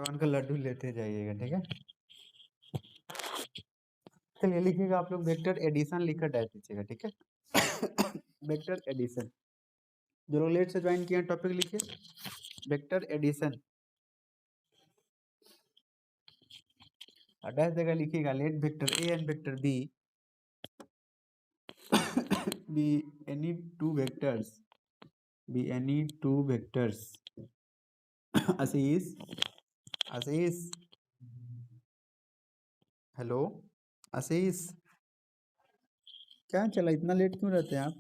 भगवान का लड्डू लेते जाइएगा, ठीक है। चलिए लिखिएगा आप लोग, वेक्टर एडिशन लिखकर टाइप कीजिएगा, ठीक है। वेक्टर एडिशन, जो लोग लेट से ज्वाइन किए टॉपिक लिखिए वेक्टर एडिशन। डैश जगह लिखिएगा let vector A and vector B be any two vectors, be any two vectors। Ashish, Ashish, hello Ashish, क्या चला, इतना लेट क्यों रहते हैं आप?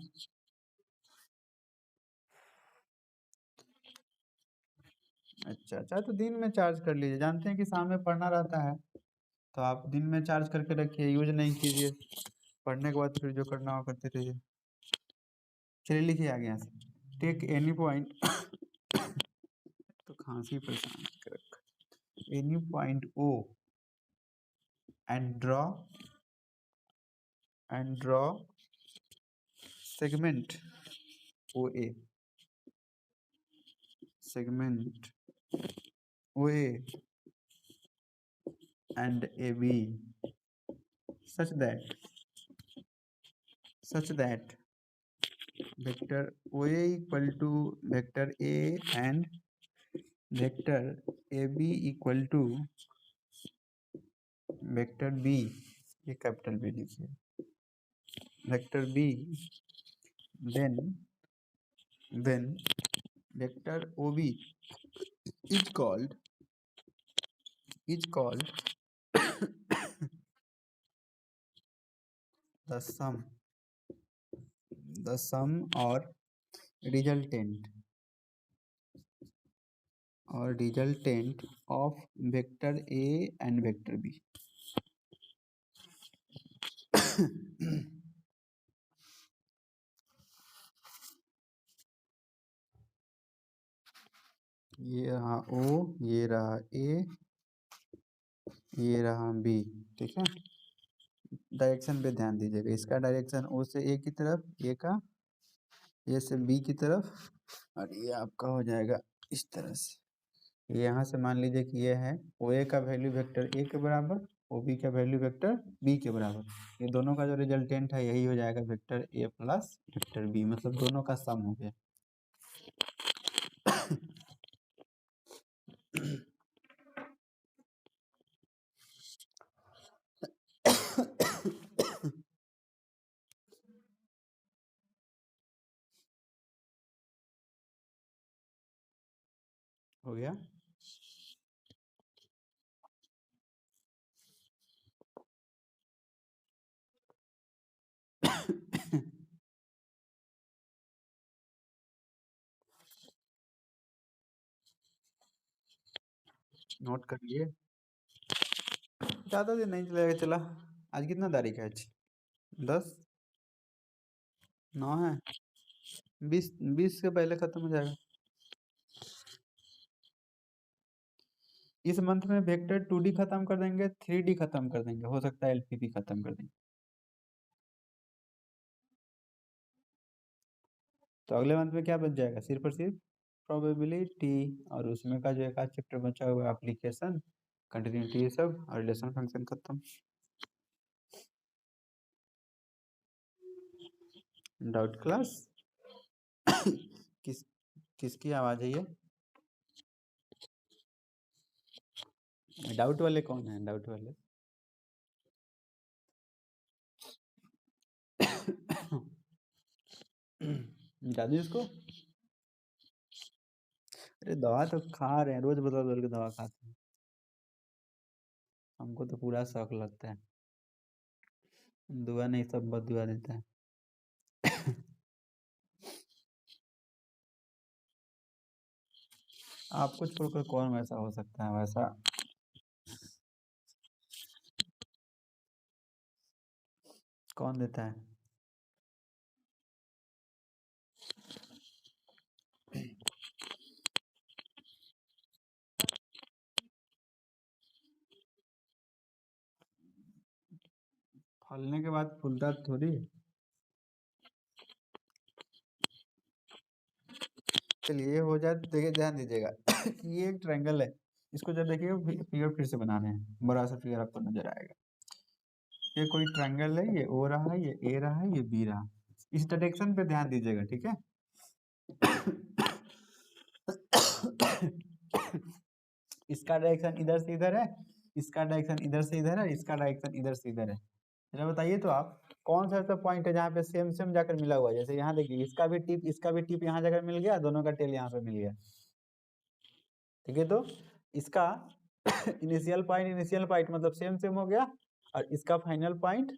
अच्छा अच्छा, तो दिन में चार्ज कर लीजिए, जानते हैं कि शाम में पढ़ना रहता है, तो आप दिन में चार्ज करके रखिए, यूज नहीं कीजिए, पढ़ने के बाद फिर जो करना हो करते रहिए। चलिए लिखिए आगे यहाँ से, टेक एनी पॉइंट तो खांसी परेशान कर रखा, any point O and draw segment OA, segment OA and AB such that vector OA equal to vector A and vector AB equal to vector B, ये कैपिटल B लिखिए, vector B, then vector OB is called the sum or resultant of vector A and vector B। ये रहा O, ये रहा A, ये रहा B, ठीक है। डायरेक्शन पे ध्यान दीजिएगा, इसका डायरेक्शन O से A की तरफ, A का A से B की तरफ, और ये आपका हो जाएगा इस तरह से। यहाँ से मान लीजिए कि ये है OA का वैल्यू वेक्टर A के बराबर, OB का वैल्यू वेक्टर B के बराबर, ये दोनों का जो रिजल्टेंट है यही हो जाएगा vector A plus vector B, मतलब दोनों का सम हो गया। हो गया। नोट कर लिए, ज़्यादा दिन नहीं चलेगा। चला, आज कितना तारीख है? आज 10, 9 है, 20 के पहले खत्म हो जाएगा। इस मंथ में वेक्टर 2D खत्म कर देंगे, 3D खत्म कर देंगे, हो सकता है LPP खत्म कर देंगे। तो अगले मंथ में क्या बच जाएगा? सिर्फ और सिर्फ प्रोबेबिलिटी, और उसमें का जो एक आध चैप्टर बचा हुआ है एप्लीकेशन, कंटिन्यूटी, ये सब, और रिलेशन फंक्शन खत्म। Doubt class? किसकी आवाज है ये? डाउट वाले कौन है? डाउट वाले दादी उसको, अरे दवा तो खा रहे हैं, रोज बदल बदल के दवा खाते हैं, हमको तो पूरा शौक लगता है, दुआ नहीं सब बहुत दुआ देता है। आपको छोड़कर कौन वैसा हो सकता है? वैसा कौन देता है? फलने के बाद फूलता थोड़ी। चलिए ये हो जाए तो देखिए, ध्यान दीजिएगा कि ये एक ट्रायंगल है, इसको जब देखिए फिगर फिर से बना रहे हैं, बड़ा सा फिगर आपको नजर आएगा। ये कोई ट्रायंगल है, ये ओ रहा है, ये ए रहा है, ये बी रहा। इस डायरेक्शन पे ध्यान दीजिएगा, ठीक है। इसका डायरेक्शन इधर से इधर है, इसका डायरेक्शन इधर से इधर है, इसका डायरेक्शन इधर से इधर है। जरा बताइए तो आप, कौन सा ऐसा पॉइंट है जहाँ पे सेम सेम जाकर मिला हुआ है? जैसे यहाँ देखिए, इसका भी टिप यहाँ जाकर मिल गया, दोनों का टेल यहाँ पे मिल गया, ठीक है। तो इसका इनिशियल पॉइंट मतलब सेम सेम हो गया, और इसका फाइनल पॉइंट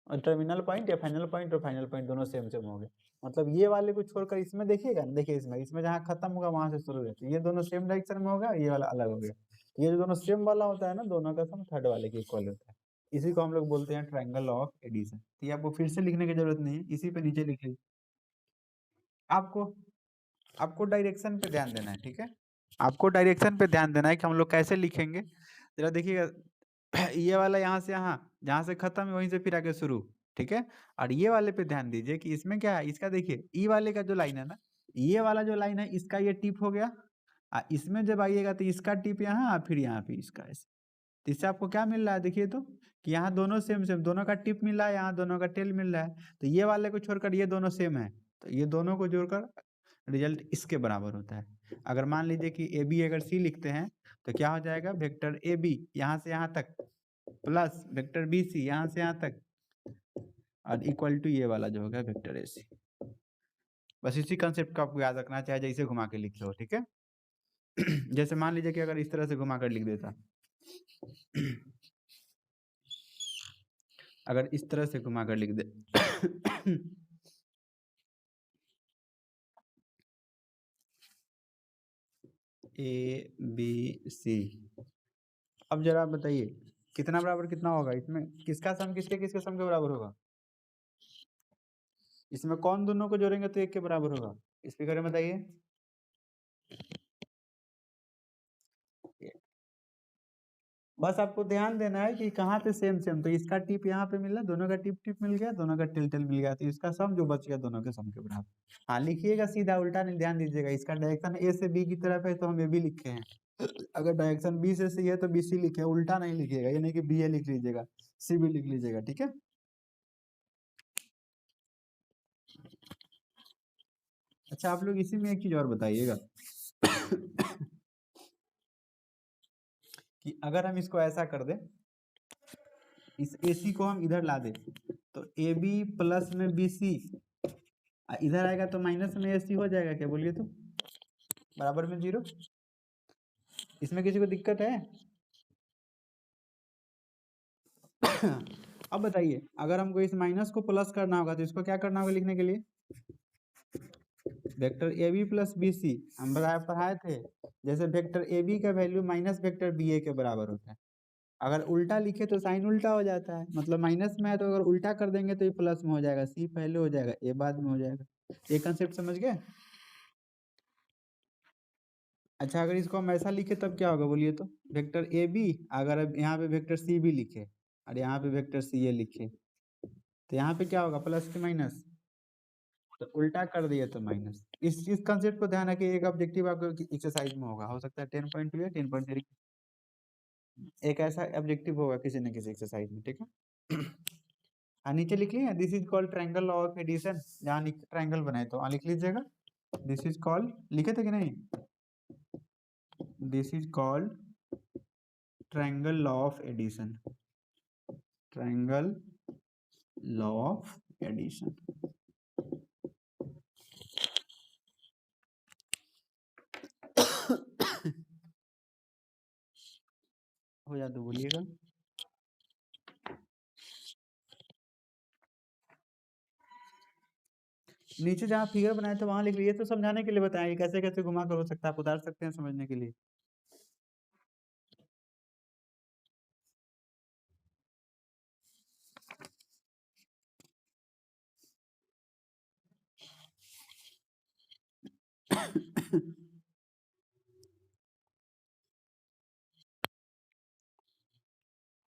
और टर्मिनल पॉइंट या फाइनल पॉइंट और फाइनल पॉइंट दोनों सेम सेम हो गए। मतलब ये वाले को छोड़कर इसमें देखिएगा, देखिए इसमें जहाँ खत्म होगा वहां से शुरू होगा, ये दोनों सेम डायरेक्शन में होगा, ये वाला अलग हो गया। ये जो दोनों सेम वाला होता है ना, दोनों का सम थर्ड वाले के इक्वल होता है। इसी को हम लोग बोलते हैं ट्रायंगल ऑफ एडिशन। तो ये आपको फिर से लिखने की जरूरत नहीं है, इसी पे नीचे लिख लीजिए। आपको आपको डायरेक्शन पे ध्यान देना है, ठीक है। आपको डायरेक्शन पे ध्यान देना है कि हम लोग कैसे लिखेंगे। जरा देखिएगा, ये वाला यहाँ से यहाँ, जहाँ से खत्म है वहीं से फिर आगे शुरू, ठीक है। और ये वाले पे ध्यान दीजिए कि इसमें क्या है, इसका देखिए ई वाले का जो लाइन है ना, ये वाला जो लाइन है इसका ये टिप हो गया। इसमें जब आइएगा तो इसका टिप यहाँ और फिर यहाँ पे इसका ऐसे। तो इससे आपको क्या मिल रहा है, देखिए तो, कि यहाँ दोनों सेम सेम, दोनों का टिप मिल रहा है, यहाँ दोनों का टेल मिल रहा है। तो ये वाले को छोड़कर ये दोनों सेम है, तो ये दोनों को जोड़कर रिजल्ट इसके बराबर होता है। अगर मान लीजिए कि ए बी अगर सी लिखते हैं, तो क्या हो जाएगा, वेक्टर ए बी यहाँ से यहाँ तक प्लस वेक्टर बी सी यहाँ से यहाँ तक, और इक्वल टू ये वाला जो होगा वेक्टर ए सी। बस इसी कंसेप्ट को आपको याद रखना, चाहे जैसे घुमा के लिखे हो, ठीक है। जैसे मान लीजिए कि अगर इस तरह से घुमा कर लिख देता, अगर इस तरह से घुमा कर लिख दे, ए बी सी। अब जरा आप बताइए कितना बराबर कितना होगा, इसमें किसका सम किसके किसके सम के बराबर होगा? इसमें कौन दोनों को जोड़ेंगे तो एक के बराबर होगा? इस फिगर में बताइए। बस आपको ध्यान देना है कि कहाँ पे सेम सेम, तो इसका टिप यहाँ पे मिला, दोनों का टिप टिप मिल गया, दोनों का टिल टिल मिल गया, तो इसका सम जो बच गया दोनों के सम के बराबर। हाँ लिखिएगा सीधा, उल्टा नहीं, ध्यान दीजिएगा। इसका डायरेक्शन ए से बी की तरफ है तो हम ए बी लिखे हैं, अगर डायरेक्शन बी से सी है तो बी सी लिखे, उल्टा नहीं लिखिएगा, ये नहीं कि बी ए लिख लीजिएगा, सी बी लिख लीजिएगा, ठीक है। अच्छा आप लोग इसी में एक चीज और बताइएगा, कि अगर हम इसको ऐसा कर दें, इस AC को हम इधर ला दें, तो AB प्लस में BC इधर आएगा तो माइनस में AC हो जाएगा क्या, बोलिए तो, बराबर में 0। इसमें किसी को दिक्कत है? अब बताइए, अगर हमको इस माइनस को प्लस करना होगा तो इसको क्या करना होगा लिखने के लिए? Vector A B plus B C हम पढ़ाए थे, जैसे वेक्टर ए बी का value minus vector B A के बराबर होता है। अगर उल्टा लिखे तो साइन उल्टा हो जाता है, मतलब माइनस में है तो अगर उल्टा कर देंगे तो ये प्लस में हो जाएगा, सी पहले हो जाएगा, ए बाद में हो जाएगा। ये कंसेप्ट समझ गए? अच्छा अगर इसको हम ऐसा लिखे तब क्या होगा बोलिए तो, वेक्टर ए बी, अगर अब यहाँ पे वेक्टर सी बी लिखे और यहाँ पे वेक्टर सी ए लिखे, तो यहाँ पे क्या होगा, प्लस के माइनस, तो उल्टा कर दिए तो माइनस। इस कंसेप्ट को ध्यान रखिए, एक ऑब्जेक्टिव आपको एक्सरसाइज में होगा, हो सकता है 10.2 या 10.3, एक ऐसा ऑब्जेक्टिव होगा किसी न किसी एक्सरसाइज में, ठीक है। नीचे लिख लिया, this is called triangle of addition, जहाँ ट्रायंगल बनाए तो लिख लीजिएगा, दिस इज कॉल्ड, लिखे थे कि नहीं, this is called triangle law of addition, triangle law of addition. हो जाए तो बोलिएगा। नीचे जहाँ फिगर बनाए थे वहां लिख लीजिए, तो समझाने के लिए बताएंगे कैसे कैसे घुमा कर हो सकता है, आप उतार सकते हैं समझने के लिए।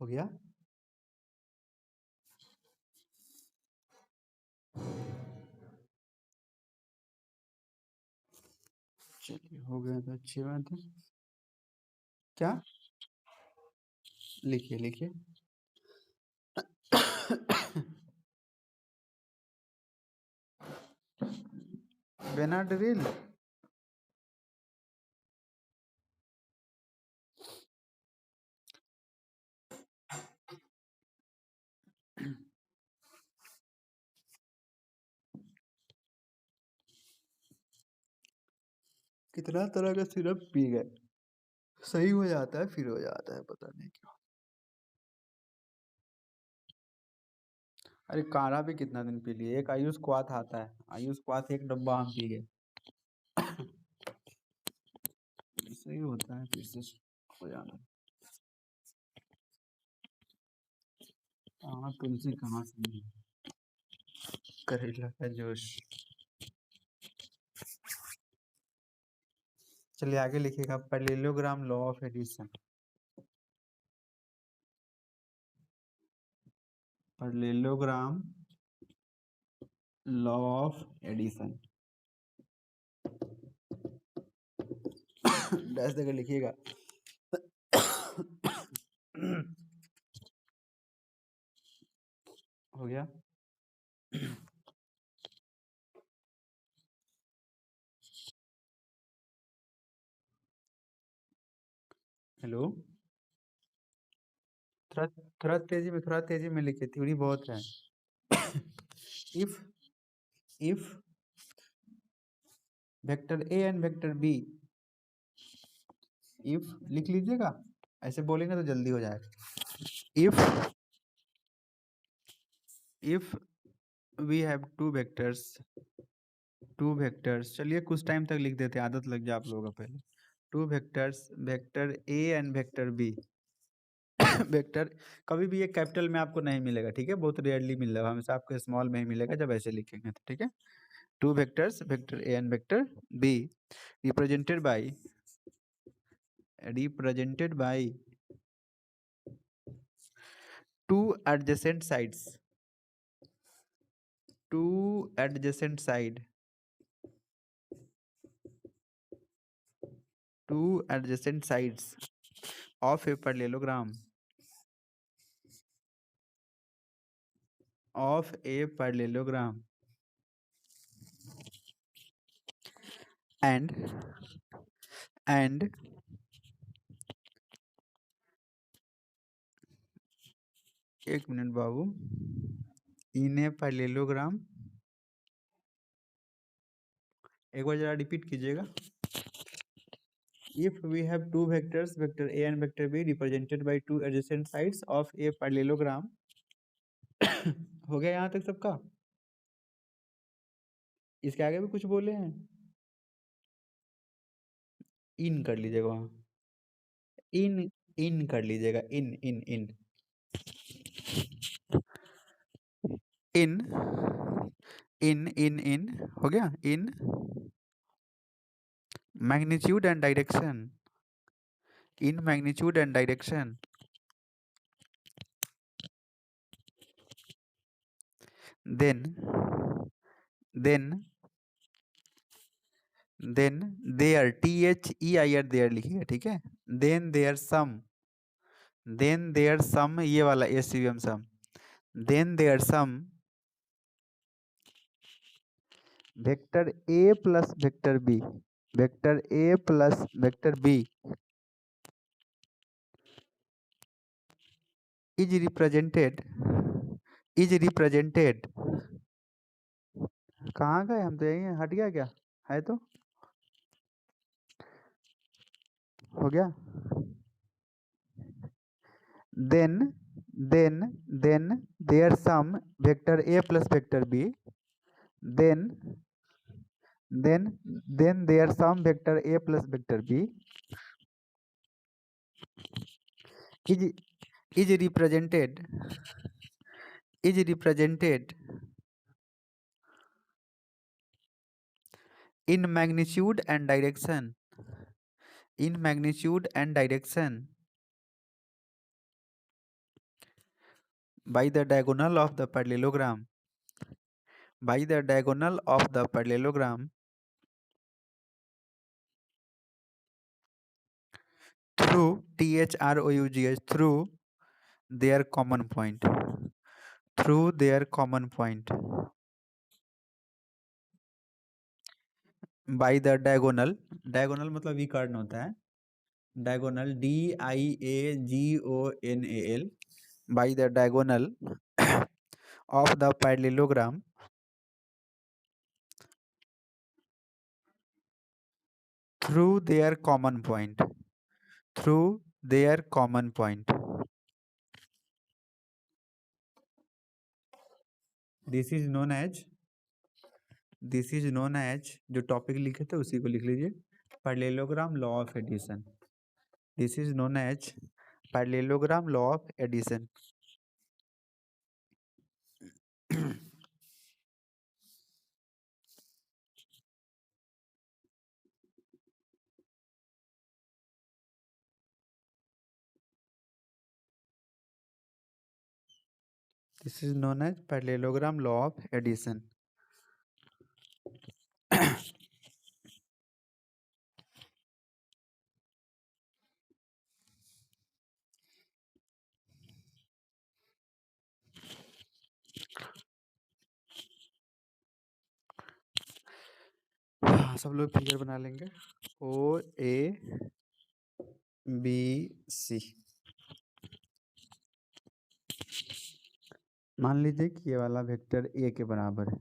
हो गया? चलिए हो गया तो अच्छी बात है। क्या लिखिए लिखिए। बेनाड्रिल। कितना तरह का सिरप पी गए, सही हो जाता है फिर हो जाता है, पता नहीं क्यों। अरे काढ़ा भी कितना दिन पी लिए, एक आयुष क्वाथ आता है, आयुष क्वाथ एक डब्बा हम पी गए। सही होता है फिर से हो जाना। हाँ तुलसी कहाँ से मिली? करेला का जूस। चलिए आगे लिखिएगा, parallelogram law of addition. Parallelogram law of addition dash देकर लिखिएगा। हो गया। हेलो, थोड़ा थोड़ा तेजी में लिखिए, थ्योरी बहुत है। If if vector A and vector B, if लिख लीजिएगा, ऐसे बोलेंगे तो जल्दी हो जाएगा। If we have two vectors, चलिए कुछ टाइम तक लिख देते हैं, आदत लग जाए आप लोगों का। पहले two vectors, vector A and vector B. Vector कभी भी ये कैपिटल में आपको नहीं मिलेगा, ठीक है, बहुत रेयरली मिलेगा, हमेशा आपको स्मॉल में ही मिलेगा जब ऐसे लिखेंगे तो, ठीक है। Two vectors, vector A and vector B, represented by two adjacent sides, two adjacent side, two adjacent sides of a parallelogram, of a parallelogram and एक मिनट बाबू, इन ए पैरेललोग्राम, एक बार जरा रिपीट कीजिएगा। If we have two vectors, vector A and vector B, represented by two adjacent sides of a parallelogram. हो गया यहाँ तक सबका? इसके आगे भी कुछ बोले हैं? इन कर लीजिएगा वहाँ, इन इन कर लीजिएगा, इन इन इन इन इन हो गया। In magnitude and direction, in magnitude and direction, then then there, THEIR there लिखिएगा, ठीक है। then there sum ये वाला SVM sum, then there sum vector A plus vector B, vector A plus vector B is represented कहाँ गए हम, तो यही हैं, हट गया क्या है तो, हो गया। then there sum vector A plus vector B, then there sum vector A plus vector B is represented in magnitude and direction, by the diagonal of the parallelogram, through, THROUGH, through their common point, through their common point, by the diagonal, diagonal मतलब विकर्ण होता है, diagonal DIAGONAL, by the diagonal of the parallelogram through their common point, through their common point. This is known as, this is known as, जो topic लिखे थे उसी को लिख लीजिए, parallelogram law of addition. This is known as parallelogram law of addition. This is known as parallelogram law of addition. हाँ, सब लोग फिगर बना लेंगे। ओ ए बी सी, मान लीजिए कि ये वाला वेक्टर ए के बराबर है।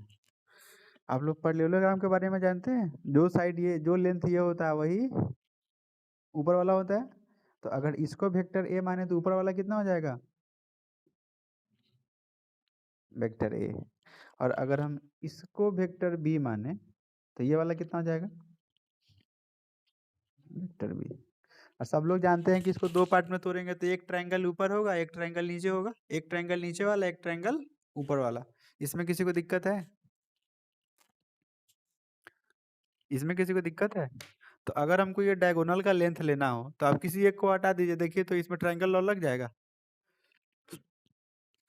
आप लोग पैरेललोग्राम के बारे में जानते हैं, जो साइड ये, जो लेंथ ये होता है वही ऊपर वाला होता है। तो अगर इसको वेक्टर ए माने तो ऊपर वाला कितना हो जाएगा, वेक्टर ए। और अगर हम इसको वेक्टर बी माने तो ये वाला कितना हो जाएगा, वेक्टर बी। और सब लोग जानते हैं कि इसको दो पार्ट में तोड़ेंगे तो एक ट्रायंगल ऊपर होगा, एक ट्रायंगल नीचे होगा, एक ट्रायंगल नीचे वाला, एक ट्रायंगल ऊपर वाला। इसमें किसी को दिक्कत है, इसमें किसी को दिक्कत है? तो अगर हमको ये डायगोनल का लेंथ लेना हो तो आप किसी एक को हटा दीजिए, देखिए तो इसमें ट्रायंगल लॉ लग जाएगा।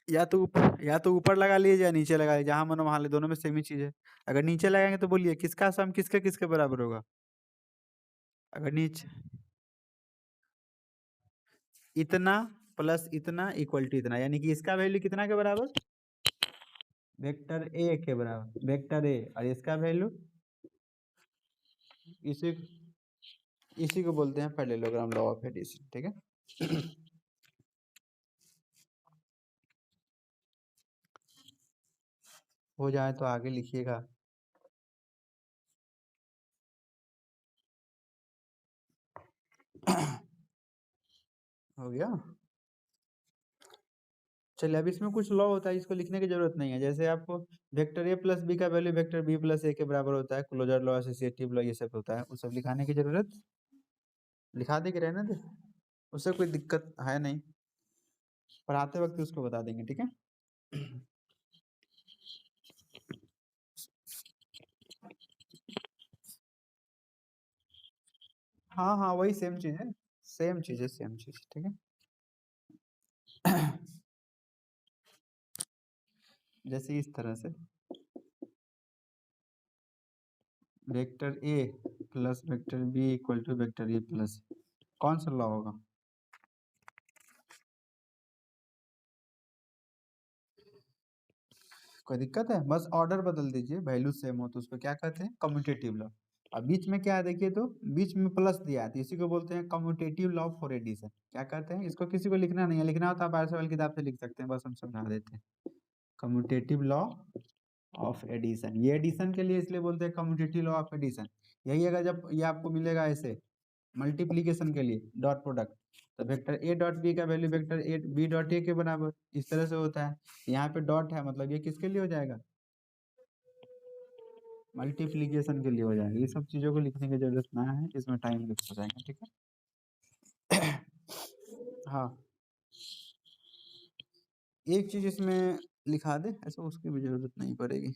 या तो ऊपर लगा लीजिए या नीचे लगा लीजिए, जहां मनो वहां ले, दोनों में सेम ही चीज है। अगर नीचे लगाएंगे तो बोलिए किसका सम किसके किसके बराबर होगा? अगर नीचे इतना प्लस इतना इक्वल टू इतना, यानी कि इसका वैल्यू कितना के बराबर, वेक्टर ए के बराबर, वेक्टर ए। और इसका वैल्यू इसी इसी को बोलते हैं पैरेललोग्राम लॉ ऑफ एडिशन। ठीक है। हो जाए तो आगे लिखिएगा। हो गया। चलिए, अब इसमें कुछ लॉ होता है, इसको लिखने की जरूरत नहीं है। जैसे आपको वेक्टर ए प्लस बी का वैल्यू वेक्टर बी प्लस ए के बराबर होता है, क्लोजर लॉ, एसोसिएटिव लॉ, ये सब होता है, वो सब लिखाने की जरूरत, लिखा दे के रहने दे, उससे कोई दिक्कत है नहीं, पढ़ाते वक्त उसको बता देंगे। ठीक है। हाँ हाँ, वही सेम चीज है, सेम चीज है, सेम चीज। ठीक है। जैसे इस तरह से vector A plus vector B equal to vector A plus, कौन सा लॉ होगा? कोई दिक्कत है? बस ऑर्डर बदल दीजिए, वैल्यू सेम हो तो उसको क्या कहते हैं, कम्यूटेटिव लॉ। अब बीच में क्या है देखिए, तो बीच में प्लस दिया है तो इसी को बोलते हैं कम्यूटेटिव लॉ फॉर एडिशन। क्या कहते हैं इसको? किसी को लिखना नहीं है, लिखना हो तो आप आरएस वाली किताब से लिख सकते हैं, बस हम समझा देते हैं। कम्यूटेटिव लॉ ऑफ एडिशन, ये एडिशन के लिए इसलिए बोलते हैं कम्यूटेटिव लॉ ऑफ एडिशन। यही अगर जब ये आपको मिलेगा ऐसे मल्टीप्लीकेशन के लिए डॉट प्रोडक्ट, तो वेक्टर ए डॉट बी का value vector A B dot A के बराबर, इस तरह से होता है। यहाँ पे डॉट है, मतलब ये किसके लिए हो जाएगा, मल्टीप्लीकेशन के लिए हो जाएगा। ये सब चीजों को लिखने की जरूरत ना है, इसमें टाइम वेस्ट हो जाएगा। ठीक है। हाँ, एक चीज इसमें लिखा दे, ऐसा उसकी भी जरूरत नहीं पड़ेगी।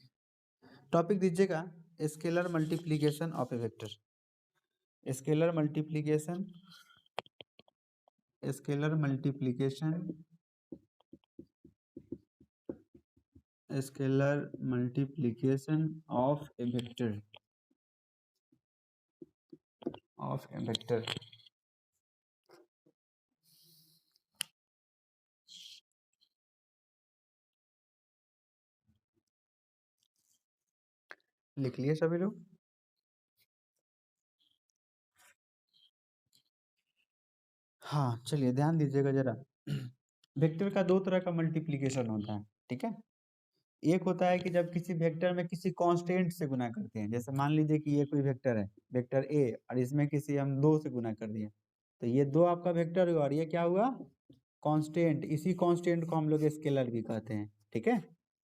टॉपिक दीजिएगा scalar multiplication of A vector, scalar multiplication, scalar multiplication, scalar multiplication of A vector, of A vector. लिख लिए सभी लोग? हाँ, चलिए ध्यान दीजिएगा जरा। वेक्टर का दो तरह का मल्टीप्लिकेशन होता है, ठीक है। एक होता है कि जब किसी वेक्टर में किसी कांस्टेंट से गुना करते हैं, जैसे मान लीजिए कि ये कोई वेक्टर है, वेक्टर ए, और इसमें किसी हम 2 से गुना कर दिए, तो ये 2 आपका वेक्टर हुआ और ये क्या हुआ, कांस्टेंट। इसी कांस्टेंट को हम लोग स्केलर भी कहते हैं, ठीक है।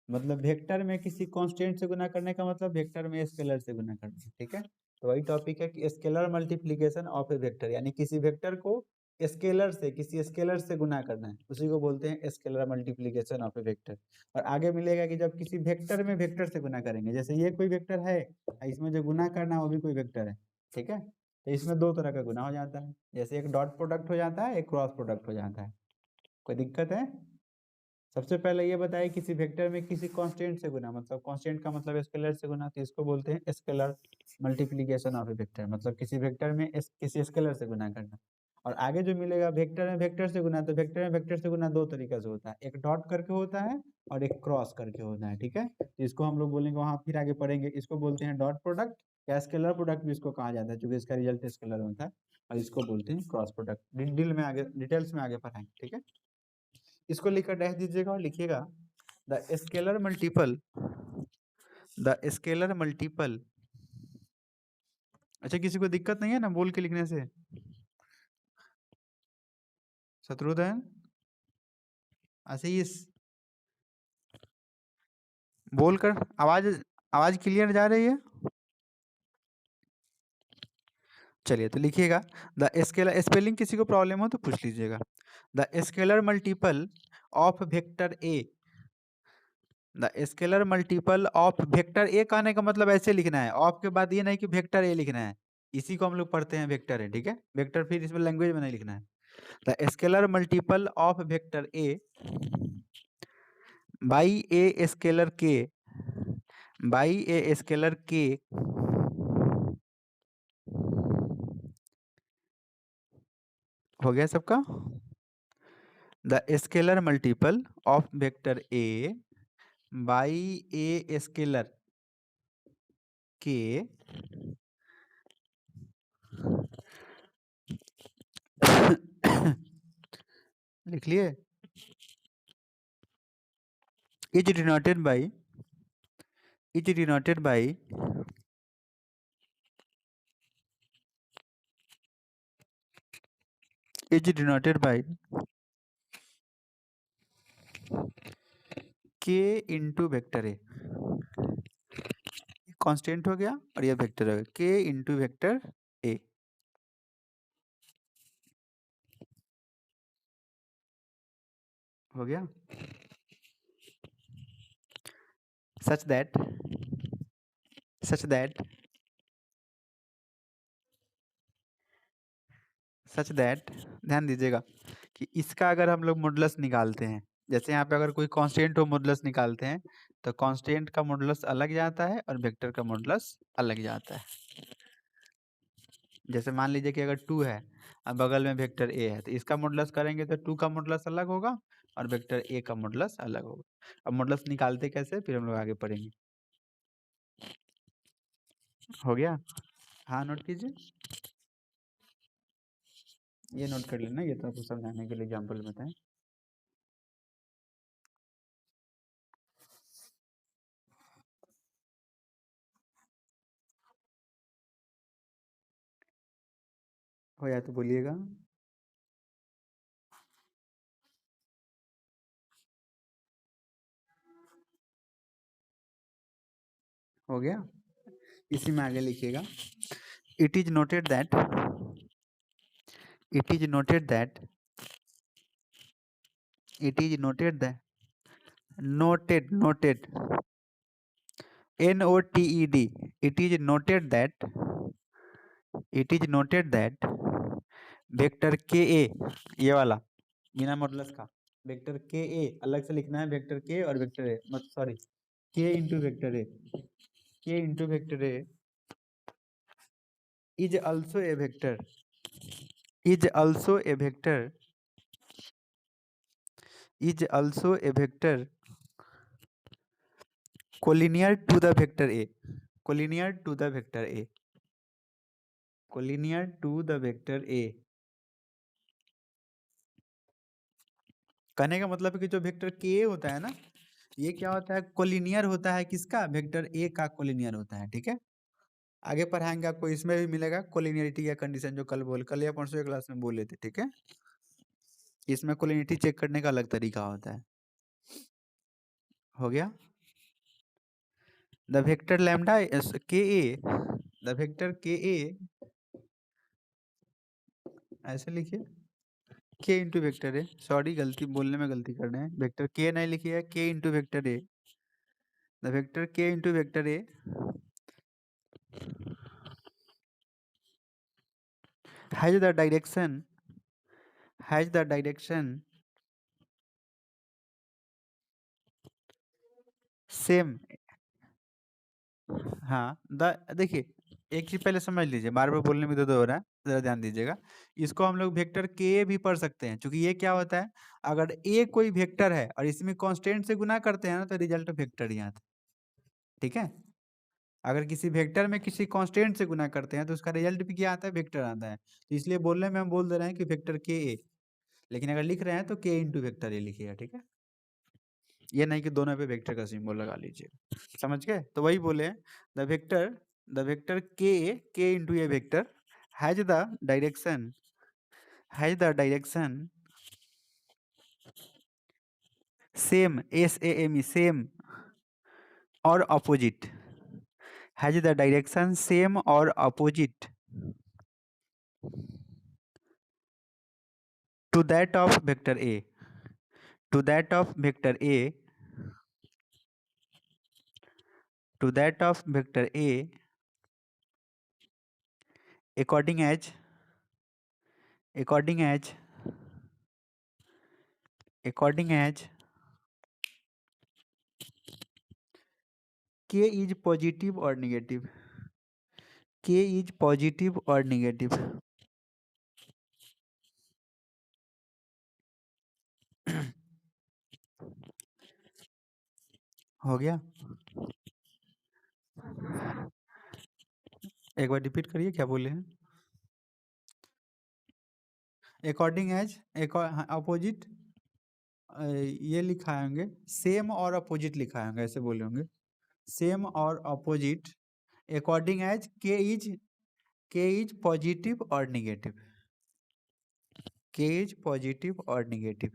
मतलब वेक्टर में किसी कांस्टेंट से गुना करने का मतलब वेक्टर में स्केलर से गुना करना, ठीक है। तो वही टॉपिक है कि scalar multiplication of A vector, यानी किसी वेक्टर को स्केलर से, किसी स्केलर से गुना करना है, उसी को बोलते हैं scalar multiplication of A vector. और आगे मिलेगा कि जब किसी वेक्टर में वेक्टर से गुना करेंगे, जैसे ये कोई वेक्टर है, इसमें जो गुना करना है वो भी कोई वेक्टर है, ठीक है। तो इसमें दो तरह का गुना हो जाता है, जैसे एक डॉट प्रोडक्ट हो जाता है, एक क्रॉस प्रोडक्ट हो जाता है। कोई दिक्कत है? सबसे पहले ये बताइए, किसी वेक्टर में किसी कांस्टेंट से गुना, मतलब कांस्टेंट का मतलब स्केलर से गुना, तो इसको बोलते हैं scalar multiplication of A vector, मतलब किसी वेक्टर में किसी स्केलर से गुना करना। और आगे जो मिलेगा, वेक्टर में वेक्टर से गुना, तो वेक्टर में वेक्टर से गुना दो तरीका से होता है, एक डॉट करके होता है और एक क्रॉस करके होता है, ठीक है। तो इसको हम लोग बोलेंगे, वहां फिर आगे पढ़ेंगे, इसको बोलते हैं डॉट प्रोडक्ट, या स्केलर प्रोडक्ट भी इसको कहा जाता है, क्योंकि इसका रिजल्ट स्केलर होता है। और इसको बोलते हैं क्रॉस प्रोडक्ट। डिटेल्स में आगे पढ़ाएंगे, ठीक है। इसको लिखकर डैश दीजिएगा और लिखिएगा, the scalar multiple, the scalar multiple. अच्छा, किसी को दिक्कत नहीं है ना बोल के लिखने से? शत्रुघ्न, आशीष, बोलकर आवाज, आवाज क्लियर जा रही है? चलिए तो लिखिएगा, द स्केलर, स्पेलिंग किसी को प्रॉब्लम हो तो पूछ लीजिएगा। The scalar multiple of vector A, the scalar multiple of vector A कहने का मतलब ऐसे लिखना है, ऑफ के बाद ये नहीं कि वेक्टर ए लिखना है, इसी को हम लोग पढ़ते हैं वेक्टर है, ठीक है। वेक्टर फिर इसमें लैंग्वेज में नहीं लिखना है। The scalar multiple of vector A by a scalar के, बाई ए स्केलर के हो गया सबका। The scalar multiple of vector A by a scalar के लिख लिए। Is denoted by, is denoted by is denoted by के इंटू वेक्टर ए, constant हो गया और ये वेक्टर हो गया, के इंटू वेक्टर ए। हो गया। Such that, such that, such that, ध्यान दीजिएगा कि इसका अगर हम लोग मॉडुलस निकालते हैं, जैसे यहाँ पे अगर कोई कांस्टेंट हो मॉडुलस निकालते हैं, तो कांस्टेंट का मॉडुलस अलग जाता है और वेक्टर का मॉडुलस अलग जाता है। जैसे मान लीजिए कि अगर 2 है और बगल में वेक्टर ए है, तो इसका मॉडुलस करेंगे तो 2 का मॉडुलस अलग होगा और वेक्टर ए का मॉडुलस अलग होगा। अब मॉडुलस निकालते कैसे, फिर हम लोग आगे पढ़ेंगे। हो गया? हाँ, नोट कीजिए। ये नोट कर लेना, ये तो आपको समझाने के लिए एग्जाम्पल बताएं। हो या तो बोलिएगा। हो गया। इसी में आगे लिखिएगा, it is noted that, it is noted that, it is noted that, noted, noted, noted, it is noted that, it is noted that vector के ए, ये वाला बिना मॉडुलस का, वेक्टर के ए अलग से लिखना है, वेक्टर के और वेक्टर ए, मत सॉरी, के इंटू वेक्टर ए, के into vector A is also a vector, is also a vector, is also a vector collinear to the vector A, collinear to the vector A, collinear to the vector A. कहने का मतलब है कि जो vector के होता है ना, ये क्या होता है, कोलिनियर होता है, किसका, वेक्टर ए का कोलिनियर होता है, ठीक है। आगे पढ़ाएंगे आपको, इसमें भी मिलेगा कोलिनियरिटी का कंडीशन, जो कल या परसों की क्लास में बोले थे, ठीक है। इसमें कोलिनियरिटी चेक करने का अलग तरीका होता है। हो गया। द वेक्टर लैम्डा के ए, द वेक्टर के ए, ऐसे लिखिए, के इंटू वेक्टर ए, सॉरी गलती बोलने में गलती कर रहे हैं, वेक्टर के नहीं लिखिए, K into vector A, the vector K into vector A has the direction, has the direction same. हाँ, देखिए, एक चीज पहले समझ लीजिए, बार बार बोलने में तो हो रहा है, जरा ध्यान दीजिएगा। इसको हम लोग वेक्टर के भी पढ़ सकते हैं, क्योंकि ये क्या होता है, अगर ए कोई वेक्टर है और इसमें कांस्टेंट से गुना करते हैं ना, तो रिजल्ट वेक्टर ही आता है, ठीक है। अगर किसी वेक्टर में किसी कांस्टेंट से गुना करते हैं तो उसका रिजल्ट भी क्या आता है, वेक्टर आता है। तो इसलिए बोलने में हम बोल दे रहे हैं कि वेक्टर के ए, लेकिन अगर लिख रहे हैं तो के इंटू वेक्टर ए लिखिएगा, ठीक है। ये नहीं कि दोनों पे वेक्टर का सिंबल लगा लीजिए, समझ गए। तो वही बोले, the vector K into A vector has the direction, has the direction same, S A M E, same और opposite, has the direction same और opposite to that of vector A, to that of vector A, to that of vector A according as, according as, according as k is positive or negative, k is positive or negative। हो गया। एक बार repeat करिए, क्या बोले हैं। According as, opposite, ये लिखा होंगे, सेम और अपोजिट लिखा होंगे, ऐसे बोले होंगे, सेम और अपोजिट अकॉर्डिंग एज के इज पॉजिटिव और निगेटिव, के इज पॉजिटिव और निगेटिव।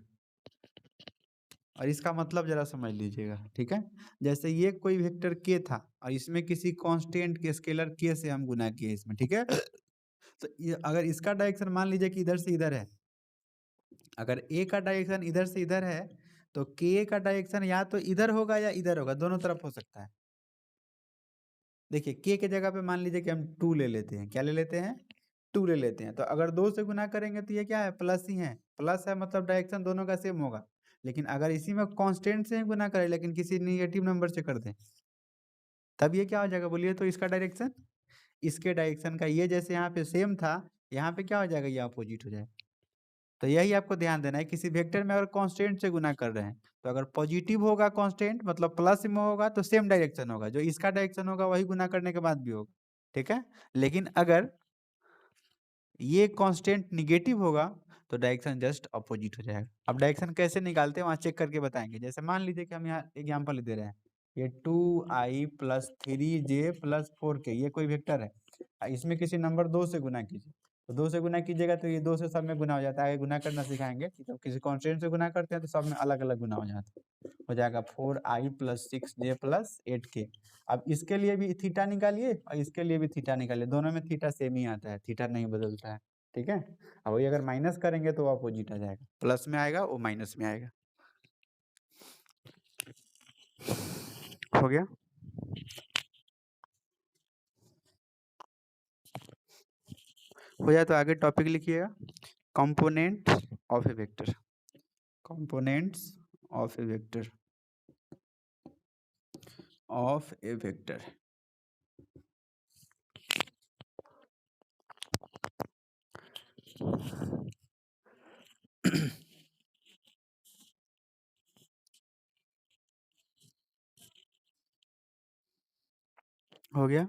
और इसका मतलब जरा समझ लीजिएगा, ठीक है। जैसे ये कोई वेक्टर के था और इसमें किसी कांस्टेंट के स्केलर के से हम गुना किए इसमें, ठीक है। तो ये अगर इसका डायरेक्शन मान लीजिए कि इधर से इधर है, अगर ए का डायरेक्शन इधर से इधर है, तो के का डायरेक्शन या तो इधर होगा या इधर होगा, दोनों तरफ हो सकता है। देखिए, के जगह पे मान लीजिए कि हम 2 ले लेते हैं, क्या ले लेते हैं, 2 ले लेते हैं। तो अगर 2 से गुना करेंगे तो ये क्या है, प्लस ही है, प्लस है मतलब डायरेक्शन दोनों का सेम होगा। लेकिन अगर इसी में कांस्टेंट से ही गुना करें, लेकिन किसी नेगेटिव नंबर से कर दें, तब ये क्या हो जाएगा, बोलिए तो इसका डायरेक्शन, इसके डायरेक्शन का, ये जैसे यहाँ पे सेम था, यहाँ पे क्या हो जाएगा, ये अपोजिट हो जाएगा। तो यही आपको ध्यान देना है, किसी वेक्टर में अगर कांस्टेंट से गुना कर रहे हैं, तो अगर पॉजिटिव होगा कांस्टेंट, मतलब प्लस में होगा, तो सेम डायरेक्शन होगा, जो इसका डायरेक्शन होगा वही गुना करने के बाद भी होगा, ठीक है। लेकिन अगर ये कांस्टेंट निगेटिव होगा, तो डायरेक्शन जस्ट अपोजिट हो जाएगा। अब डायरेक्शन कैसे निकालते हैं वहां चेक करके बताएंगे। जैसे मान लीजिए कि हम यहाँ एग्जाम्पल दे रहे हैं, ये 2i+3j+4k, ये कोई वेक्टर है, इसमें किसी नंबर 2 से गुना कीजिए, तो 2 से गुना कीजिएगा तो ये 2 से सब में गुना हो जाता है। आगे गुना करना सिखाएंगे, तो किसी कॉन्स्टेंट से गुना करते हैं तो सब में अलग अलग गुना हो जाता है, हो जाएगा 4i+6j+8k। अब इसके लिए भी थीटा निकालिए और इसके लिए भी थीटा निकालिए, दोनों में थीटा सेम ही आता है, थीटा नहीं बदलता है, ठीक है। अब वही अगर माइनस करेंगे तो वो अपोजिट आ जाएगा, प्लस में आएगा वो माइनस में आएगा। हो गया। हो जाए तो आगे टॉपिक लिखिएगा, components of A vector, components of A vector, of A vector. हो गया।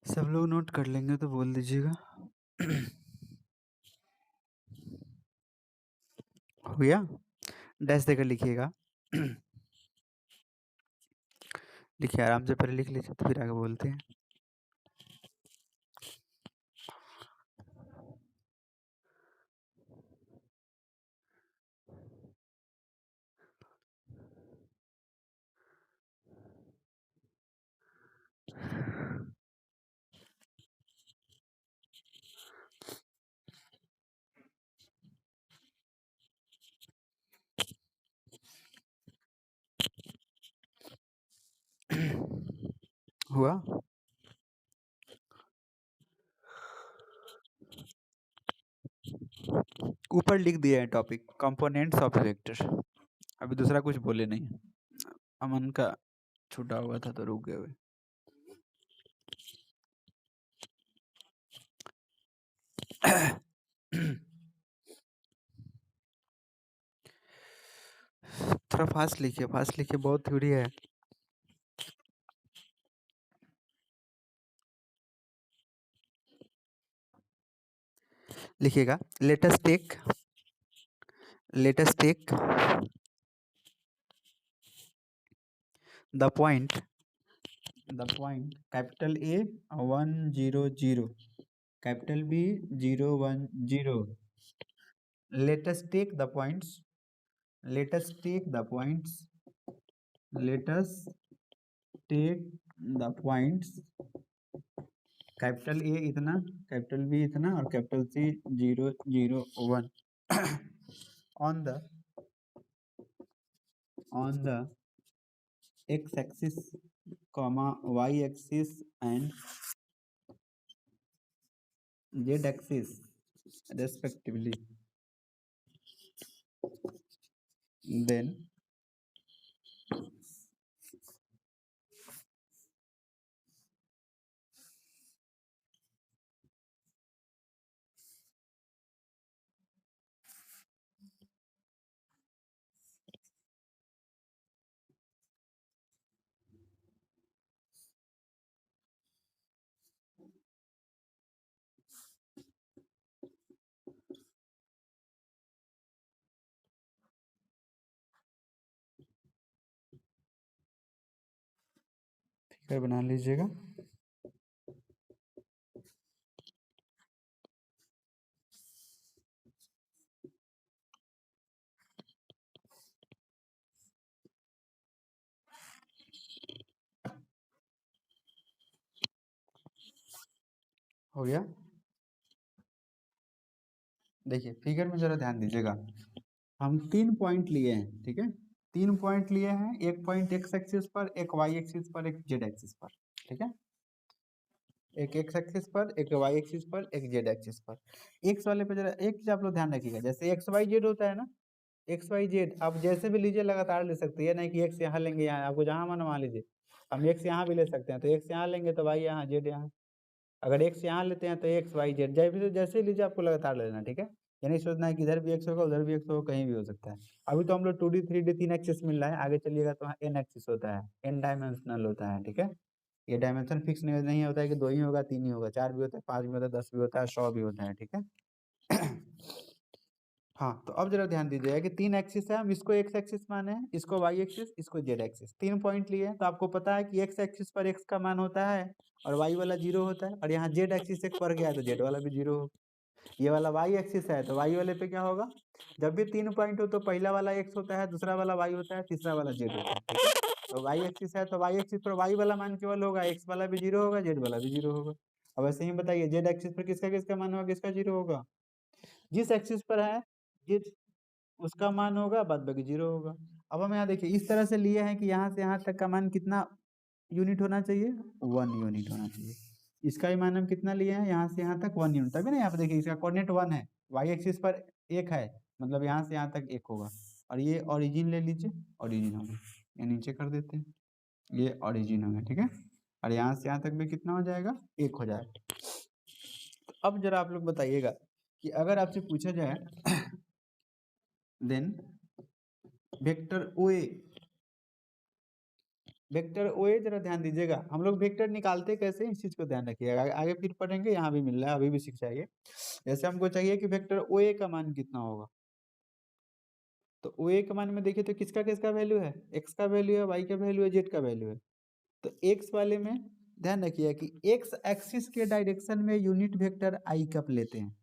सब लोग नोट कर लेंगे तो बोल दीजिएगा। हो गया। डैश देकर लिखिएगा। लिखिए आराम से, पहले लिख लीजिए तो फिर आगे बोलते हैं। हुआ। ऊपर लिख दिया है टॉपिक कंपोनेंट्स ऑफ वेक्टर। अभी दूसरा कुछ बोले नहीं। अमन का छूटा हुआ था तो रुक गए हुए। थोड़ा फास्ट लिखिए, फास्ट लिखिए, बहुत थ्योरी है। लिखिएगा latest take the point capital A 100, capital B 010। let us take the points let us take the points capital A इतना, कैपिटल B इतना और capital C 001 on the x axis comma y axis and z axis respectively, then figure बना लीजिएगा। हो गया। देखिए figure में जरा ध्यान दीजिएगा। हम 3 पॉइंट लिए हैं, ठीक है। 3 पॉइंट लिए हैं, एक पॉइंट एक्स एक्सिस पर, एक वाई एक्सिस पर, एक जेड एक्सिस पर, ठीक है। एक एक्स एक्सिस पर, एक वाई एक्सिस पर, एक जेड एक्सिस पर। एक्स वाले पे जरा एक चीज आप लोग ध्यान रखिएगा, जैसे एक्स वाई जेड होता है ना, एक्स वाई जेड आप जैसे भी लीजिए लगातार ले सकते हैं, नहीं कि एक्स यहाँ लेंगे, यहाँ आपको जहाँ मन वहाँ लीजिए। हम एक्स यहाँ भी ले सकते हैं, तो एक्स यहाँ लेंगे तो वाई यहाँ, जेड यहाँ। अगर एक्स यहाँ लेते हैं तो एक्स वाई जेड जैसे ही लीजिए आपको लगातार ले लेना, ठीक है। ये नहीं सोचना है कि इधर भी एक्स होगा उधर भी एक्स होगा, कहीं भी हो सकता है। अभी तो हम लोग 2D 3D 3 एक्सिस मिल रहा है, आगे चलिएगा तो एन एक्सिस होता है, एन डायमेंशनल होता है, ठीक है। ये डायमेंशन फिक्स नहीं होता है कि 2 ही होगा 3 ही होगा, 4 भी होता है, 5 भी होता है, 10 भी होता है, 100 भी होता है, ठीक है। हाँ तो अब जरा ध्यान दीजिएगा कि 3 एक्सिस है, हम इसको एक्स एक्सिस माने हैं, इसको वाई एक्सिस, इसको जेड एक्सिस। 3 पॉइंट लिए हैं तो आपको पता है कि एक्स एक्सिस पर एक्स का मान होता है और वाई वाला 0 होता है, और यहाँ जेड एक्सिस एक पर गया है तो जेड वाला भी 0 होगा। ये वाला वाई एक्सिस है तो वाई वाले पे क्या होगा, जब भी 3 पॉइंट हो तो पहला वाला एक्स होता है, दूसरा वाला वाई होता है, तीसरा वाला जेड होता है, ठीक है। तो वाई एक्सिस है तो वाई एक्सिस पर वाई वाला मान केवल होगा, एक्स वाला भी 0 होगा, जेड वाला भी 0 होगा। अब ऐसे ही बताइए जेड एक्सिस पर किसका किसका मान होगा, किसका 0 होगा, जिस एक्सिस पर है जिस उसका मान होगा, बाद बाकी 0 होगा। अब हम यहाँ देखिए इस तरह से लिए हैं कि यहाँ से यहाँ तक का मान कितना यूनिट होना चाहिए, 1 यूनिट होना चाहिए। इसका ही मान हम कितना लिए हैं, यहाँ से यहाँ तक 1 यूनिट, तभी ना यहाँ पे देखिए इसका कोऑर्डिनेट 1 है, वाई एक्सिस पर 1 है, मतलब यहाँ से यहाँ तक 1 होगा। और ये ओरिजिन ले लीजिए, ओरिजिन हो गया, ये नीचे कर देते हैं, ये ओरिजिन हो गया, ठीक है। और यहाँ से यहाँ तक भी कितना हो जाएगा, 1 हो जाएगा। अब जरा आप लोग बताइएगा कि अगर आपसे पूछा जाए देन वेक्टर ओए, वेक्टर ओए जरा ध्यान दीजिएगा, हम लोग वेक्टर निकालते कैसे हैं, इस चीज को ध्यान रखिएगा, आगे फिर पढ़ेंगे, यहाँ भी मिल रहा है, अभी भी सीख जाइए। जैसे हमको चाहिए कि वेक्टर ओए का मान कितना होगा, तो ओए का मान में देखिए तो किसका किसका वैल्यू है, एक्स का वैल्यू है, वाई का वैल्यू है, जेड का वैल्यू है। तो एक्स वाले में ध्यान रखिए कि एक्स एक्सिस के डायरेक्शन में यूनिट वेक्टर आई कैप लेते हैं,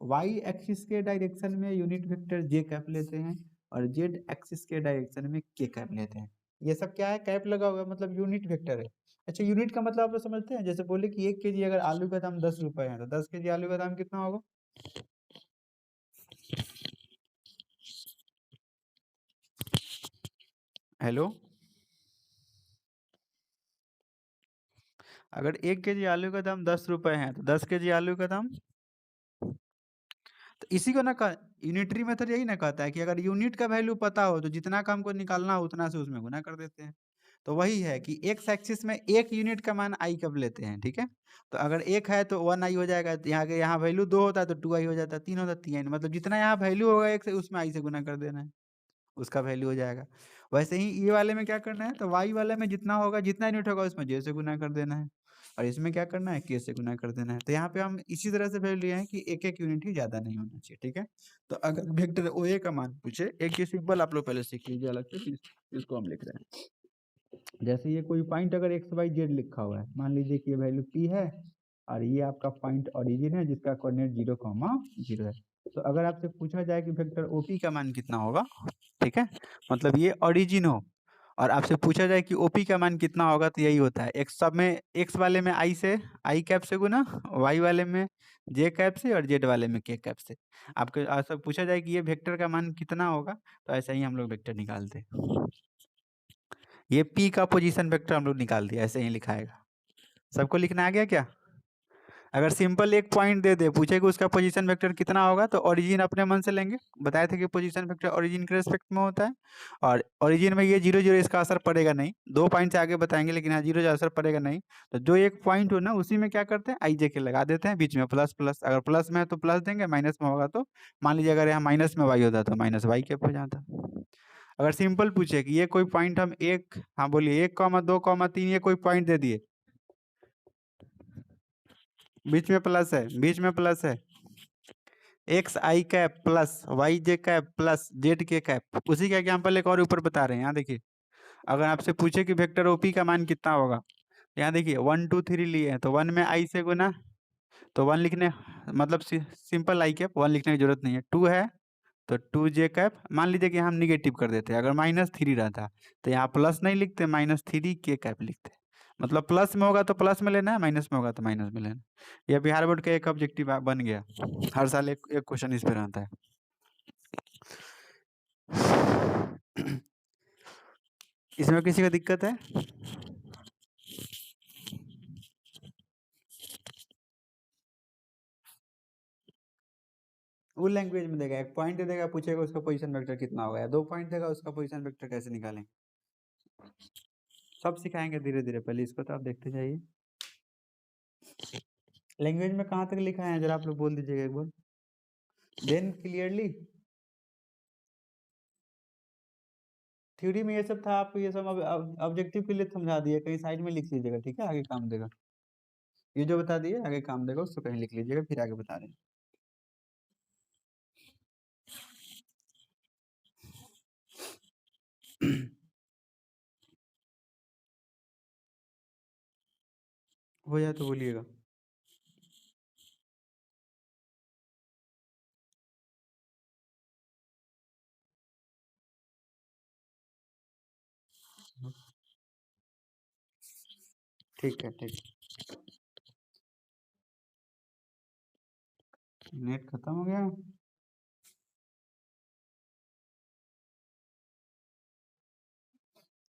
वाई एक्सिस के डायरेक्शन में यूनिट वेक्टर जे कैप लेते हैं, और जेड एक्सिस के डायरेक्शन में के कैप लेते हैं। ये सब क्या है, कैप लगा हुआ है, मतलब यूनिट वेक्टर है। अच्छा, यूनिट का मतलब आप लोग समझते हैं, जैसे बोले कि 1 kg अगर आलू का दाम 10 रुपए है, तो 10 kg आलू का दाम कितना होगा। हेलो, अगर 1 kg आलू का दाम 10 रुपए है, तो 10 kg आलू का दाम, तो इसी को ना यूनिटरी मेथड यही ना कहता है कि अगर यूनिट का वैल्यू पता हो तो जितना का हमको निकालना हो उतना से उसमें गुना कर देते हैं। तो वही है कि एक्स एक्सिस में एक यूनिट का मान आई कब लेते हैं, ठीक है। तो अगर एक है तो 1 आई हो जाएगा, तो यहाँ वैल्यू 2 होता है तो 2 आई हो जाता है, 3 होता है 3 आई, मतलब जितना यहाँ वैल्यू होगा एक से उसमें आई से गुना कर देना है, उसका वैल्यू हो जाएगा। वैसे ही ये वाले में क्या करना है, तो वाई वाले में जितना होगा, जितना यूनिट होगा उसमें जे से गुना कर देना है, और इसमें क्या करना है, के से गुना कर देना है। तो यहाँ पे हम इसी तरह से वैल्यू लिए हैं कि एक एक यूनिट ही ज्यादा नहीं होना चाहिए, ठीक है। तो अगर वेक्टर ओ ए का मान पूछे, एक ये सिंपल आप लोग पहले सीख लीजिए अलग से, इसको हम लिख रहे हैं। जैसे ये कोई पॉइंट अगर एक्स वाई जेड लिखा हुआ है, मान लीजिए कि ये वैल्यू पी है, और ये आपका पॉइंट ओरिजिन है जिसका कोऑर्डिनेट 0,0 है। तो अगर आपसे पूछा जाए कि वेक्टर ओपी का मान कितना होगा, ठीक है, मतलब ये ओरिजिन हो, और आपसे पूछा जाए कि ओपी का मान कितना होगा, तो यही होता है, एक्स सब में, एक्स वाले में आई से, आई कैप से गुना, वाई वाले में जे कैप से, और जेड वाले में के कैप से। आपके आपसे पूछा जाए कि ये वेक्टर का मान कितना होगा, तो ऐसा ही हम लोग वेक्टर निकालते हैं। ये पी का पोजीशन वेक्टर हम लोग निकाल दिया, ऐसे ही लिखाएगा। सबको लिखना आ गया क्या। अगर सिंपल एक पॉइंट दे दे, पूछे कि उसका पोजीशन वेक्टर कितना होगा, तो ओरिजिन अपने मन से लेंगे, बताए थे कि पोजीशन वेक्टर ओरिजिन के रेस्पेक्ट में होता है, और ओरिजिन में ये 0 0 इसका असर पड़ेगा नहीं, 2 पॉइंट से आगे बताएंगे, लेकिन हाँ 0 असर पड़ेगा नहीं। तो जो एक पॉइंट हो ना, उसी में क्या करते हैं, आई जे के लगा देते हैं, बीच में प्लस प्लस, अगर प्लस में है तो प्लस देंगे, माइनस में होगा तो, मान लीजिए अगर यहाँ माइनस में वाई होता तो माइनस वाई कैप हो जाता। अगर सिंपल पूछे कि ये कोई पॉइंट हम एक, हाँ बोलिए, 1,2,3 ये कोई पॉइंट दे दिए, बीच में प्लस है, बीच में प्लस है, एक्स आई कैप प्लस वाई जे कैप प्लस जेड के कैप, उसी का एग्जाम्पल एक और ऊपर बता रहे हैं। यहाँ देखिए, अगर आपसे पूछे कि वेक्टर ओपी का मान कितना होगा, यहाँ देखिए 1 2 3 लिए हैं, तो 1 में आई से गुना, तो 1 लिखने, मतलब सिंपल आई कैप 1 लिखने की जरूरत नहीं है, 2 है तो 2 जे कैप, मान लीजिए कि हम निगेटिव कर देते हैं, अगर -3 रहता तो यहाँ प्लस नहीं लिखते, -3 के कैप लिखते, मतलब प्लस में होगा तो प्लस में लेना है, माइनस में होगा तो माइनस में लेना। यह बिहार बोर्ड का एक ऑब्जेक्टिव बन गया, हर साल एक एक क्वेश्चन इस पे रहता है। इसमें किसी को दिक्कत है। वो लैंग्वेज में देगा, एक पॉइंट देगा, पूछेगा उसका पोजीशन वेक्टर कितना होगा, या 2 पॉइंट देगा, उसका पोजीशन वेक्टर कैसे निकालेंगे, सब सिखाएंगे धीरे धीरे, पहले इसको तो आप देखते जाइए। लैंग्वेज में कहाँ तक लिखा है, जरा आप लोग बोल दीजिएगा एक बार, देन क्लियरली। थ्योरी में ये सब था, आपको ये सब ऑब्जेक्टिव के लिए समझा दिया, कहीं साइड में लिख लीजिएगा, ठीक है, आगे काम देगा। ये जो बता दिए आगे काम देगा, उसको कहीं लिख लीजिएगा, फिर आगे बता रहे हैं। हो जाए तो बोलिएगा। ठीक है, ठीक, नेट खत्म हो गया।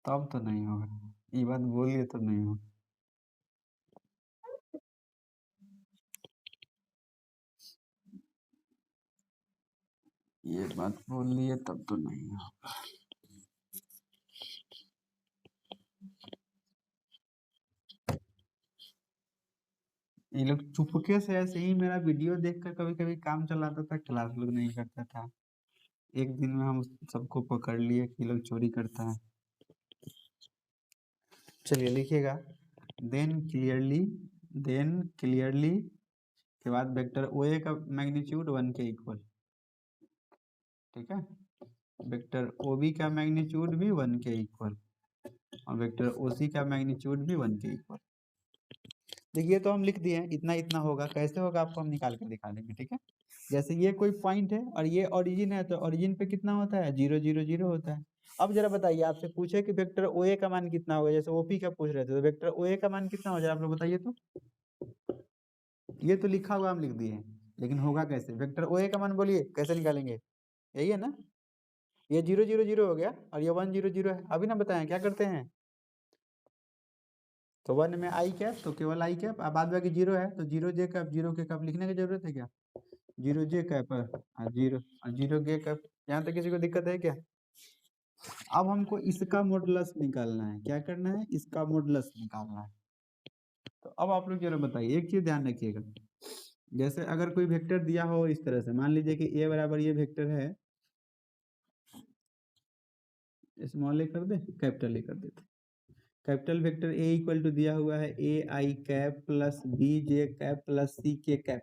तब तो नहीं होगा, ये बात बोलिए तब नहीं होगा। ये बात बोल लिए तब तो नहीं होगा। ये लोग चुपके से ऐसे ही मेरा वीडियो देखकर कभी कभी काम चलाता था, क्लास लोग नहीं करता था। एक दिन में हम सबको पकड़ लिए कि लोग चोरी करता है। चलिए लिखिएगा, देन क्लियरली के बाद वेक्टर ओ ए का मैग्नीट्यूड 1 के इक्वल, ठीक है। वेक्टर ओ बी का मैग्नीट्यूड भी 1 के इक्वल और वेक्टर ओ सी का मैग्नीट्यूड भी 1 के इक्वल। देखिए तो हम लिख दिए हैं, इतना इतना होगा, कैसे होगा आपको हम निकाल कर दिखा देंगे, ठीक है। जैसे ये कोई पॉइंट है और ये ओरिजिन है, तो ओरिजिन पे कितना होता है, 0 0 0 होता है। अब जरा बताइए, आपसे पूछे कि वेक्टर ओ ए का मान कितना होगा, जैसे ओपी का पूछ रहे थे, तो वेक्टर ओ ए का मान कितना हो जाए आप लोग बताइए तो। ये तो लिखा हुआ हम लिख दिए हैं, लेकिन होगा कैसे, वेक्टर ओ ए का मान बोलिए कैसे निकालेंगे, यही है ना। ये 0 0 0 हो गया और ये 1 0 0 है, अभी ना बताएं क्या करते हैं। तो 1 में आई कैप, तो केवल आई कैप, बाद बाकी 0 है तो 0 जे कैप, 0 के कैप लिखने की जरूरत है क्या, 0 जे कैप है, 0 के कैप। यहाँ तक किसी को दिक्कत है क्या। अब हमको इसका मॉडुलस निकालना है, क्या करना है, इसका मॉडुलस निकालना है। तो अब आप लोग जरा बताइए, एक चीज ध्यान रखिएगा, जैसे अगर कोई वेक्टर दिया हो इस तरह से, मान लीजिए कि ए बराबर ये वेक्टर है, स्मॉल ए कर दे, कैपिटल ए कर देते। Capital vector A equal to दिया हुआ है A I cap plus B J cap plus C K cap,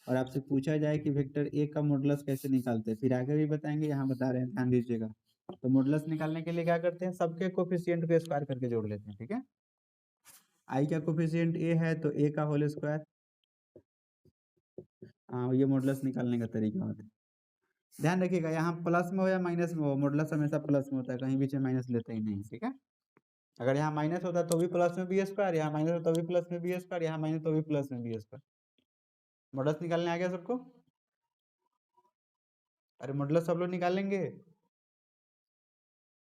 और आपसे पूछा जाए कि वेक्टर ए का मॉडुलस कैसे निकालते हैं, फिर आगे भी बताएंगे, यहाँ बता रहे हैं, ध्यान दीजिएगा। तो मॉडुलस निकालने के लिए क्या करते हैं, सबके कोफिशिएंट को स्क्वायर करके जोड़ लेते हैं, ठीक है। आई का कोफिशिएंट ए है तो ए का होल स्क्वायर, हाँ ये मॉडुलस निकालने का तरीका होता है। ध्यान रखिएगा, यहाँ प्लस में हो या माइनस में हो, मॉडुलस हमेशा प्लस में होता है, कहीं बीच में माइनस लेते ही नहीं, ठीक है। अगर यहाँ माइनस होता तो भी प्लस में बी स्क्वायर, यहाँ माइनस होता तो भी प्लस में बी स्क्वायर, यहाँ माइनस तो भी प्लस में बी स्क्वायर। मॉडुलस निकालने आ गया सबको, अरे मॉडुलस सब लोग निकालेंगे।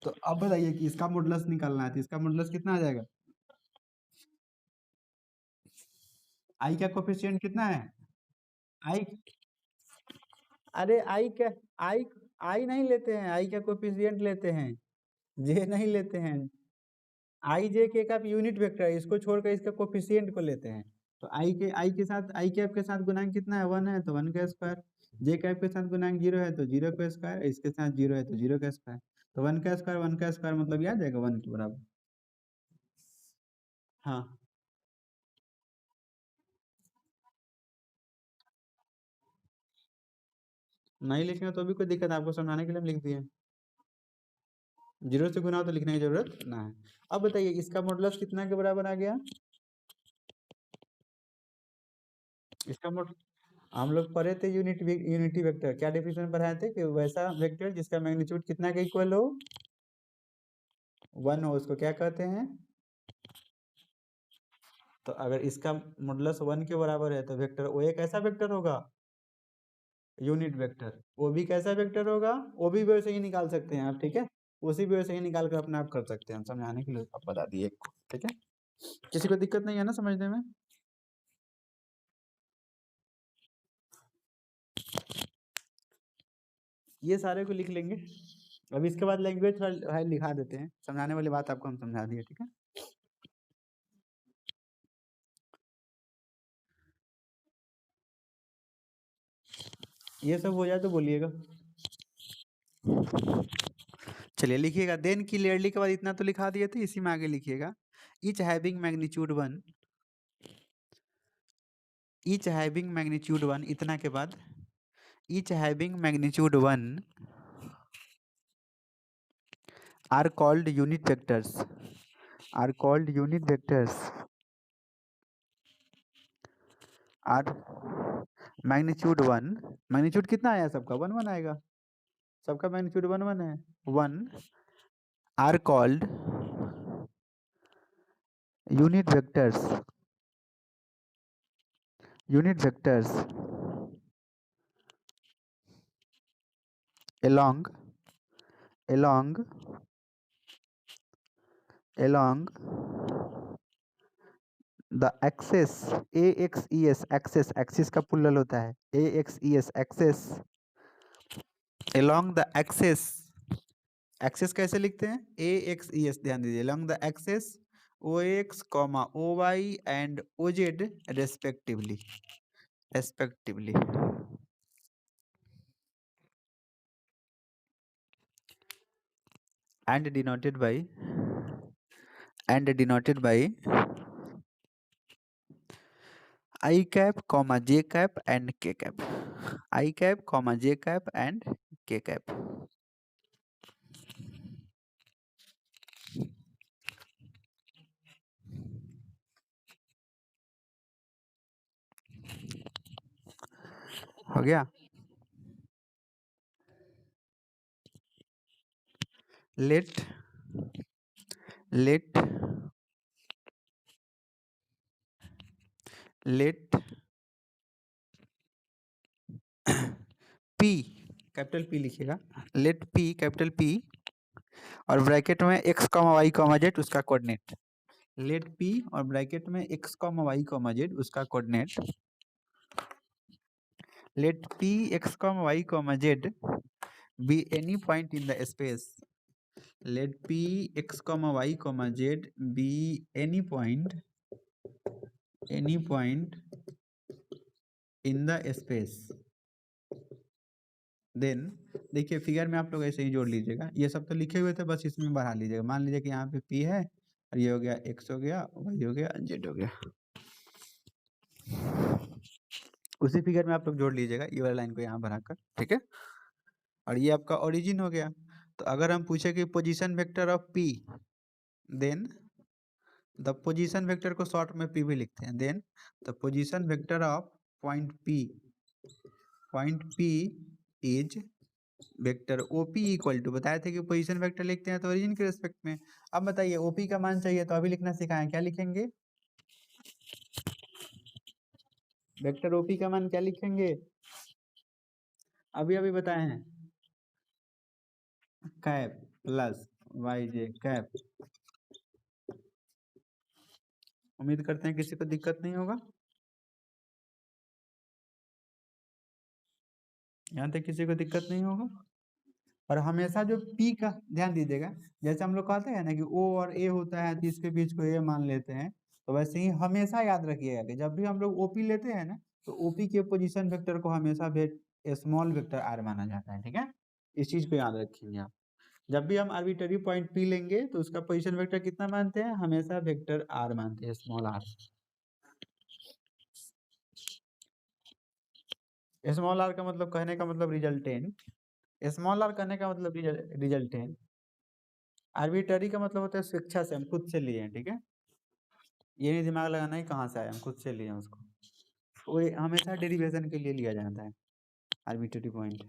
तो अब बताइए कि इसका मॉडुलस निकालना है, तो इसका मॉडुलस कितना आ जाएगा, आई का कोफिशिएंट कितना है, आई, अरे आई क्या, आई आई नहीं लेते हैं, आई का कोफिशिएंट लेते हैं, जे नहीं लेते हैं। आई जे के का यूनिट वेक्टर है, इसको छोड़कर इसका कोफिशिएंट को लेते हैं। तो आई के साथ, आई कैप के साथ गुणांक कितना है, 1 है तो 1 का स्क्वायर, जे कैप के साथ गुणांक 0 है तो 0 का स्क्वायर, इसके साथ 0 है तो 0 का स्क्वायर, तो 1 का स्क्वायर 1 का स्क्वायर मतलब ये आ जाएगा 1 के बराबर। हाँ नहीं लिखना तो भी कोई दिक्कत, आपको समझाने के लिए हम लिख दिए, 0 से गुना हो तो लिखने की जरूरत ना है। अब बताइए इसका मॉडुलस कितना के बराबर आ गया, इसका मॉड, हम लोग पढ़े थे यूनिटी वेक्टर, क्या डेफिनेशन पढ़ाए थे कि वैसा वेक्टर जिसका मैग्नीट्यूड कितना के इक्वल हो, 1 हो, उसको क्या कहते हैं। तो अगर इसका मॉडुलस 1 के बराबर है तो वेक्टर ओ ए कैसा वेक्टर होगा, यूनिट वेक्टर। वो भी कैसा वेक्टर होगा, वो भी वैसे ही निकाल सकते हैं आप, ठीक है, उसी भी वैसे ही निकाल कर अपने आप कर सकते हैं, हम समझाने के लिए आप बता दिए एक को, ठीक है। किसी को दिक्कत नहीं है ना समझने में। ये सारे को लिख लेंगे, अब इसके बाद लैंग्वेज थोड़ा लिखा देते हैं, समझाने वाली बात आपको हम समझा दिए, ठीक है। ये सब हो जाए तो बोलिएगा। चलिए लिखिएगा, देन क्लियरली के बाद इतना तो लिखा दिए थे, इसी में आगे लिखिएगा, each having magnitude 1, each having magnitude 1, इतना के बाद each having magnitude 1 are called unit vectors, are called unit vectors, are magnitude 1, magnitude कितना आया सबका, 1 1 आएगा, सबका मैग्नीट्यूड 1 1 है, 1 are called unit vectors, unit vectors along along along the axis axes, axis axis का प्लूरल होता है axes, axis along the axis, axes कैसे लिखते हैं, ए एक्स ई एस, ध्यान दीजिए, along the axis OX, OY and OZ respectively. And denoted by I cap, J cap and K cap. I cap, J cap and K cap. हो गया? Let P, capital P लिखिएगा, let P, capital P और bracket में x, y, z उसका coordinate. Let P और bracket में x, y, z उसका coordinate. Let P, x, y, z be any point in the space. Let P, x, y, z be any point in the space. Then देखिए figure में आप लोग ऐसे ही जोड़ लीजिएगा, ये सब तो लिखे हुए थे, बस इसमें बढ़ा लीजिएगा। मान लीजिए कि यहाँ पे P है और ये हो गया x हो गया, y हो गया, z हो गया। उसी फिगर में आप लोग जोड़ लीजिएगा ये वाला लाइन को यहाँ बढ़ाकर, ठीक है। और ये आपका ओरिजिन हो गया। तो अगर हम पूछे कि position vector of P, then the position vector को शॉर्ट में P भी लिखते हैं। Then the position vector of point P is vector OP equal to, बताए थे कि पोजीशन वेक्टर लिखते हैं तो ओरिजिन के रिस्पेक्ट में। अब बताइए OP का मान चाहिए तो अभी लिखना सिखाएं, क्या लिखेंगे? वेक्टर OP का मान क्या लिखेंगे? अभी बताए हैं, कैप प्लस YJ कैप। उम्मीद करते हैं किसी को दिक्कत नहीं होगा, यहाँ तक किसी को दिक्कत नहीं होगा। और हमेशा जो P का ध्यान दीजिएगा, जैसे हम लोग कहते हैं ना कि O और A होता है तो इसके बीच को A मान लेते हैं, तो वैसे ही हमेशा याद रखिएगा कि जब भी हम लोग OP लेते हैं ना तो OP के पोजीशन वेक्टर को हमेशा स्मॉल वेक्टर R माना जाता है, ठीक है। इस चीज को याद रखेंगे आप। जब भी हम आर्बिट्ररी पॉइंट P लेंगे तो उसका पोजीशन वेक्टर कितना मानते हैं? हमेशा वेक्टर R मानते हैं, स्मॉल r। स्मॉल r का मतलब, कहने का मतलब रिजल्टेंट। स्मॉल r कहने का मतलब रिजल्टेंट। आर्बिट्ररी का मतलब होता है स्वेच्छा से, हम खुद से लिए हैं, ठीक है। ये नहीं दिमाग लगाना है कहाँ से आया, हम खुद से लिए हैं उसको। वो हमेशा डेरिवेशन के लिए लिया जाता है आर्बिट्ररी पॉइंट।